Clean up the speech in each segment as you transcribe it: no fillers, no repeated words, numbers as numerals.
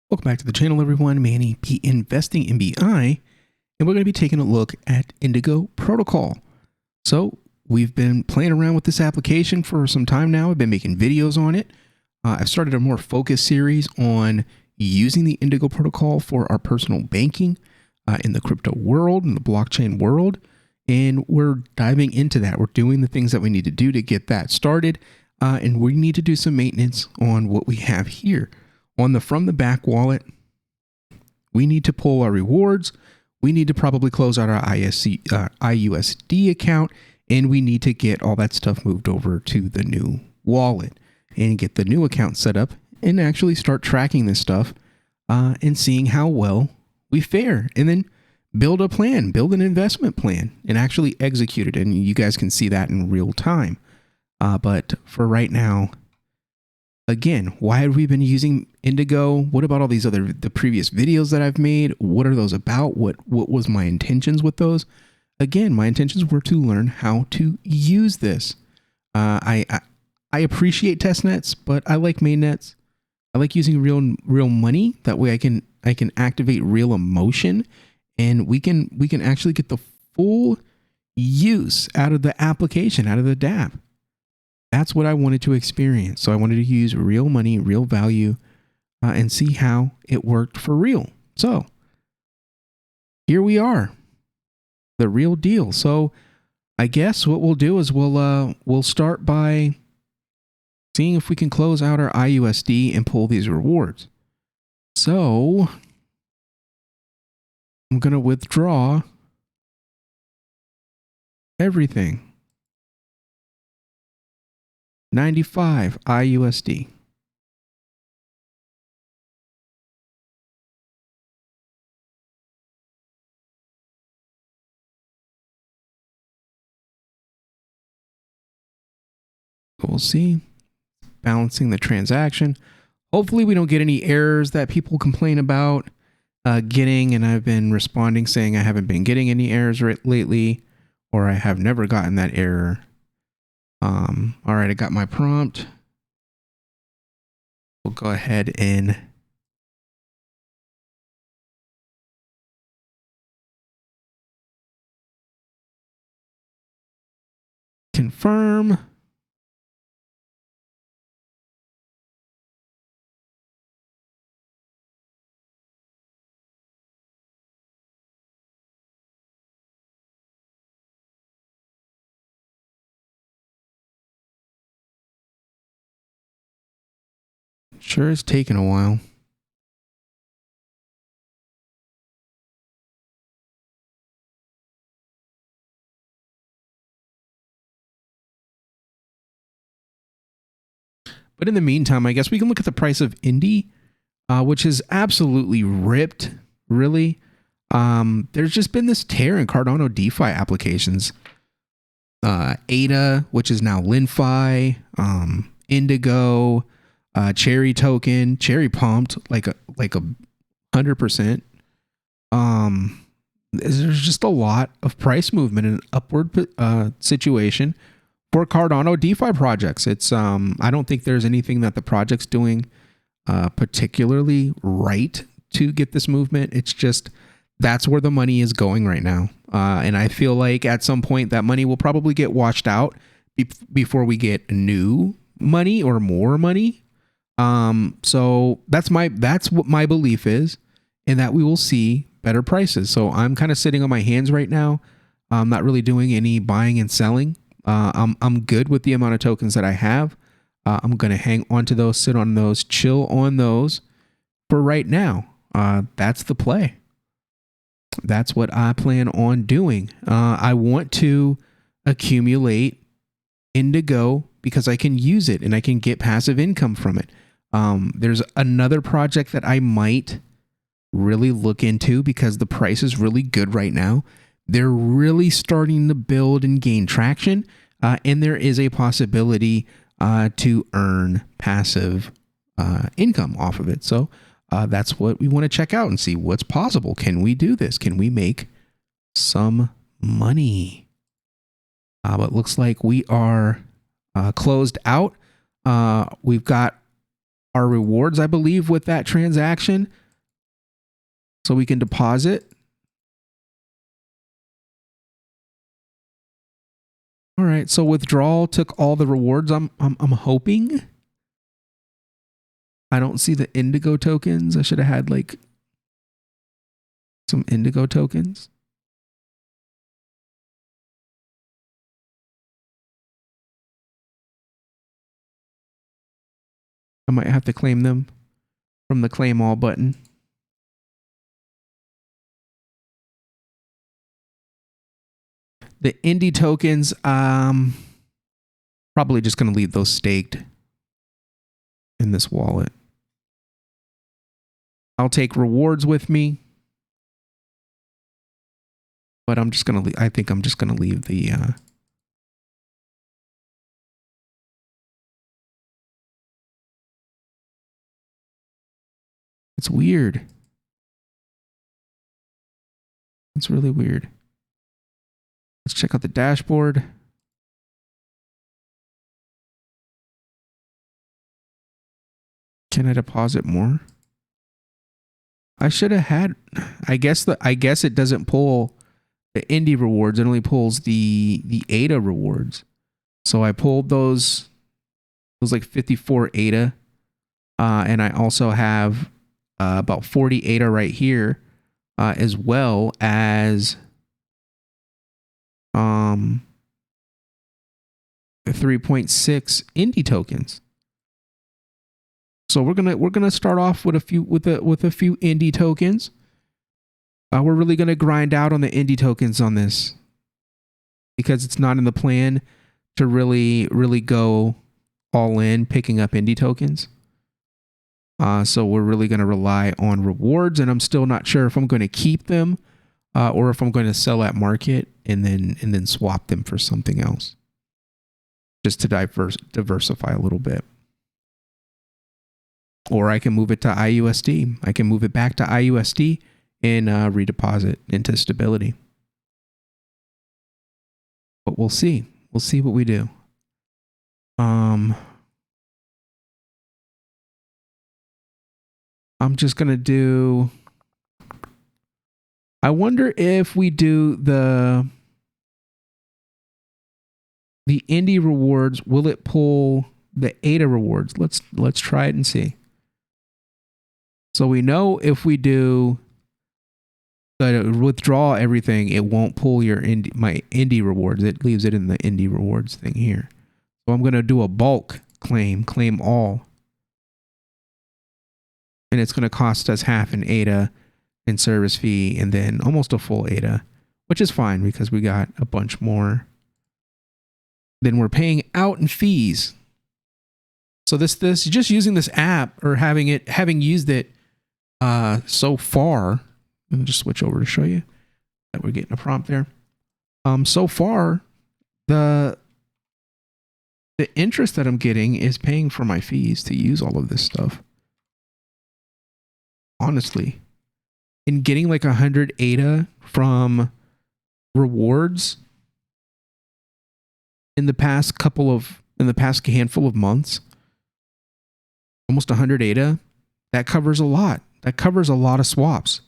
Welcome back to the channel, everyone. Manny P Investing in BI, and we're going to be taking a look at Indigo protocol. So we've been playing around with this application for some time now. I've been making videos on it. I've started a more focused series on using the Indigo protocol for our personal banking in the crypto world, in the blockchain world, and we're diving into that. We're doing the things that we need to do to get that started, and we need to do some maintenance on what we have here. On the from the back wallet, we need to pull our rewards. We need to probably close out our iUSD account, and we need to get all that stuff moved over to the new wallet and get the new account set up and actually start tracking this stuff and seeing how well we fare, and then build a plan, build an investment plan, and actually execute it. And you guys can see that in real time. But for right now, again, why have we been using Indigo? What about all these the previous videos that I've made? What are those about? What was my intentions with those? Again, my intentions were to learn how to use this. I appreciate testnets, but I like mainnets. I like using real money. That way I can activate real emotion, and we can actually get the full use out of the application, out of the dApp. That's what I wanted to experience. So I wanted to use real money, real value, and see how it worked for real. So here we are, the real deal. So I guess what we'll do is we'll start by seeing if we can close out our iUSD and pull these rewards. So I'm going to withdraw everything. 95 iUSD. We'll see. Balancing the transaction. Hopefully we don't get any errors that people complain about getting, and I've been responding saying I haven't been getting any errors lately, or I have never gotten that error. All right, I got my prompt. We'll go ahead and confirm. Sure is taking a while. But in the meantime, I guess we can look at the price of Indy, which is absolutely ripped, really. There's just been this tear in Cardano DeFi applications. ADA, which is now LinFi, Indigo, Cherry token, Cherry pumped like 100%. There's just a lot of price movement and upward situation for Cardano DeFi projects. It's I don't think there's anything that the project's doing particularly right to get this movement. It's just that's where the money is going right now. And I feel like at some point that money will probably get washed out before we get new money or more money. So that's what my belief is, and that we will see better prices. So I'm kind of sitting on my hands right now. I'm not really doing any buying and selling. I'm good with the amount of tokens that I have. I'm going to hang on to those, sit on those, chill on those for right now. That's the play. That's what I plan on doing. I want to accumulate Indigo because I can use it and I can get passive income from it. There's another project that I might really look into because the price is really good right now. They're really starting to build and gain traction, and there is a possibility to earn passive income off of it. So that's what we want to check out and see what's possible. Can we do this? Can we make some money? But it looks like we are closed out. We've got our rewards, I believe, with that transaction. So we can deposit. All right, so withdrawal took all the rewards. I'm hoping. I don't see the Indigo tokens. I should have had like some Indigo tokens. I might have to claim them from the claim all button. The Indie tokens, probably just going to leave those staked in this wallet. I'll take rewards with me, but I'm just going to, I think I'm just going to leave the, it's weird. It's really weird. Let's check out the dashboard. Can I deposit more? I should have had, I guess it doesn't pull the Indie rewards. It only pulls the ADA rewards. So I pulled those like 54 ADA. And I also have about 40 ADA right here, as well as 3.6 Indie tokens. So we're gonna start off with a few Indie tokens. We're really gonna grind out on the Indie tokens on this because it's not in the plan to really go all in picking up Indie tokens. So we're really gonna rely on rewards, and I'm still not sure if I'm going to keep them or if I'm going to sell at market and then swap them for something else, just to diversify a little bit. Or I can move it to iUSD. I can move it back to iUSD and redeposit into stability. But we'll see. We'll see what we do. I'm just going to do... I wonder if we do the Indie rewards, will it pull the ADA rewards? Let's try it and see. So we know if we do withdraw everything, it won't pull my Indie rewards. It leaves it in the Indie rewards thing here. So I'm going to do a bulk claim all. And it's going to cost us half an ADA in service fee and then almost a full ADA, which is fine because we got a bunch more than we're paying out in fees. So this just using this app or having used it so far, let me just switch over to show you that we're getting a prompt there. So far, the interest that I'm getting is paying for my fees to use all of this stuff. Honestly, in getting like 100 ADA from rewards in the past handful of months, almost 100 ADA, that covers a lot. That covers a lot of swaps.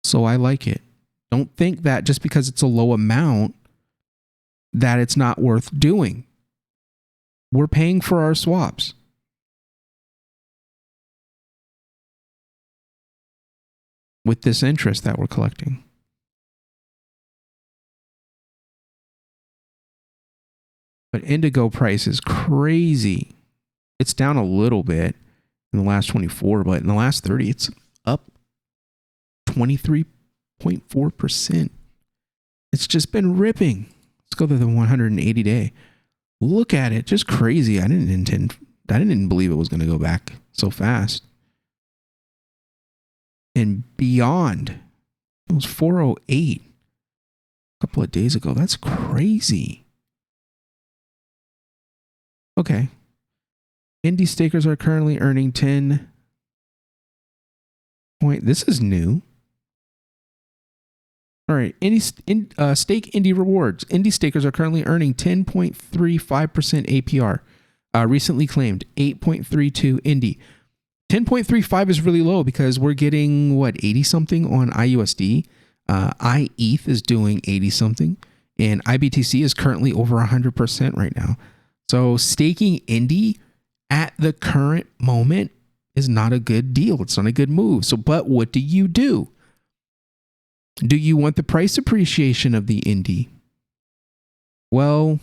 So I like it. Don't think that just because it's a low amount that it's not worth doing. We're paying for our swaps. With this interest that we're collecting. But Indigo price is crazy. It's down a little bit in the last 24, but in the last 30, it's up 23.4%. It's just been ripping. Let's go to the 180 day. Look at it, just crazy. I didn't believe it was going to go back so fast. And beyond, it was 408 a couple of days ago. That's crazy. Okay. Indie stakers are currently earning 10 point. This is new. All right. Stake Indy rewards. Indy stakers are currently earning 10.35% APR. Recently claimed 8.32 Indy. 10.35 is really low because we're getting what, 80 something on iUSD. iETH is doing 80 something, and IBTC is currently over 100% right now. So staking Indy at the current moment is not a good deal. It's not a good move. So, but what do you do? Do you want the price appreciation of the Indy? Well,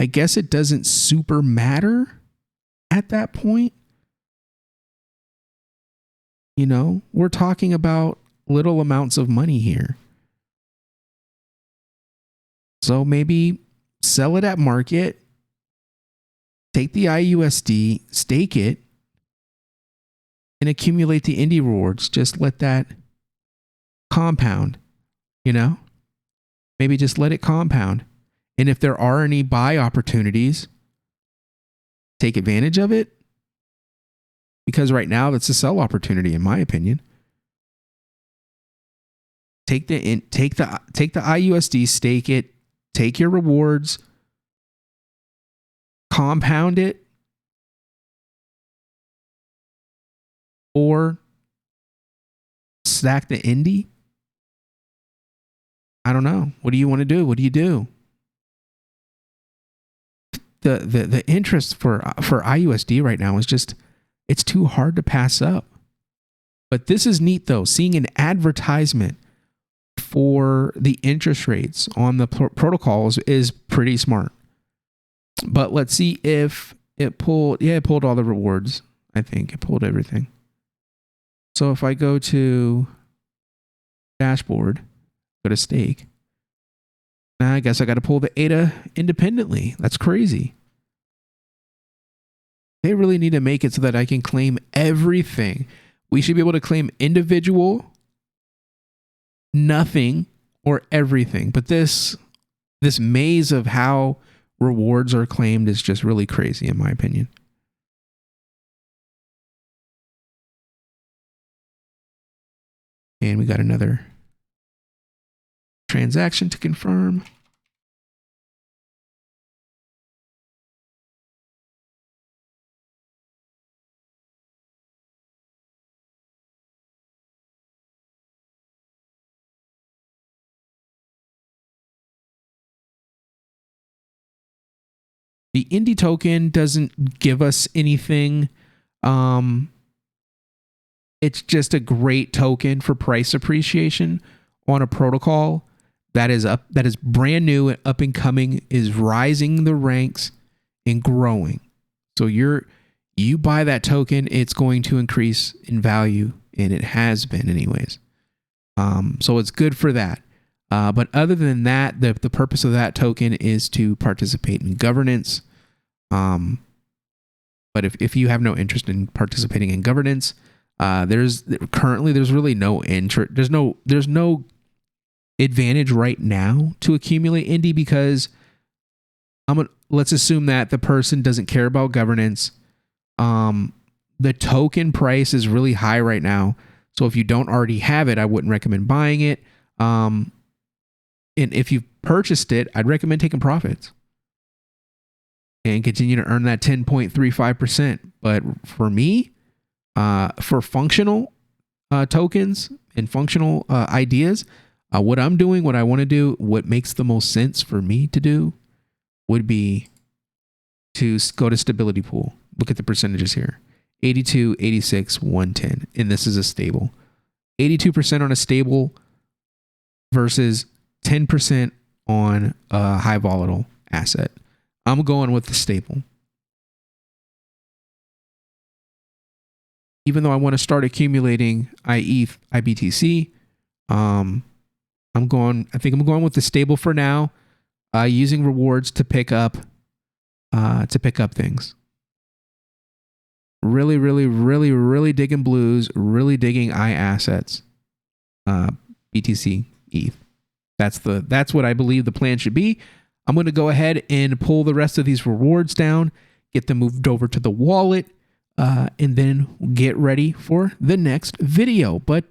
I guess it doesn't super matter at that point. You know, we're talking about little amounts of money here. So maybe sell it at market, take the iUSD, stake it, and accumulate the Indy rewards. Just let that compound, you know? Maybe just let it compound. And if there are any buy opportunities, take advantage of it. Because right now that's a sell opportunity, in my opinion. Take the iUSD, stake it, take your rewards, compound it, or stack the Indy. I don't know. What do you want to do? What do you do? The interest for iUSD right now is just, it's too hard to pass up. But this is neat though. Seeing an advertisement for the interest rates on the protocols is pretty smart. But let's see if it pulled. Yeah, it pulled all the rewards. I think it pulled everything. So if I go to dashboard, go to stake. Now I guess I got to pull the ADA independently. That's crazy. They really need to make it so that I can claim everything. We should be able to claim individual, nothing, or everything. But this maze of how rewards are claimed is just really crazy, in my opinion. And we got another transaction to confirm. The Indy token doesn't give us anything. It's just a great token for price appreciation on a protocol that is brand new and up and coming, is rising the ranks and growing. So you buy that token, it's going to increase in value, and it has been anyways. So it's good for that. But other than that, the purpose of that token is to participate in governance. But if you have no interest in participating in governance, there's really no interest. There's no advantage right now to accumulate Indy, because let's assume that the person doesn't care about governance. The token price is really high right now. So if you don't already have it, I wouldn't recommend buying it. And if you've purchased it, I'd recommend taking profits and continue to earn that 10.35%. But for me, for functional tokens and functional ideas, what I'm doing, what I want to do, what makes the most sense for me to do would be to go to stability pool. Look at the percentages here. 82, 86, 110. And this is a stable. 82% on a stable versus 10% on a high volatile asset. I'm going with the stable. Even though I want to start accumulating iETH, IBTC, I think I'm going with the stable for now, using rewards to pick up things. Really digging blues, really digging iAssets, BTC, ETH. That's what I believe the plan should be. I'm going to go ahead and pull the rest of these rewards down, get them moved over to the wallet, and then get ready for the next video. But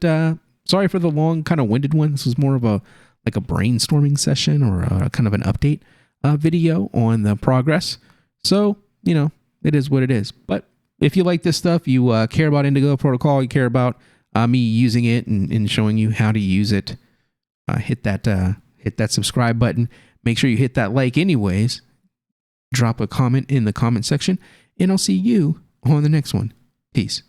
Sorry for the long, kind of winded one. This was more of a brainstorming session or a kind of an update video on the progress. So, it is what it is. But if you like this stuff, you care about Indigo protocol, you care about me using it and showing you how to use it, hit that subscribe button. Make sure you hit that like anyways. Drop a comment in the comment section, and I'll see you on the next one. Peace.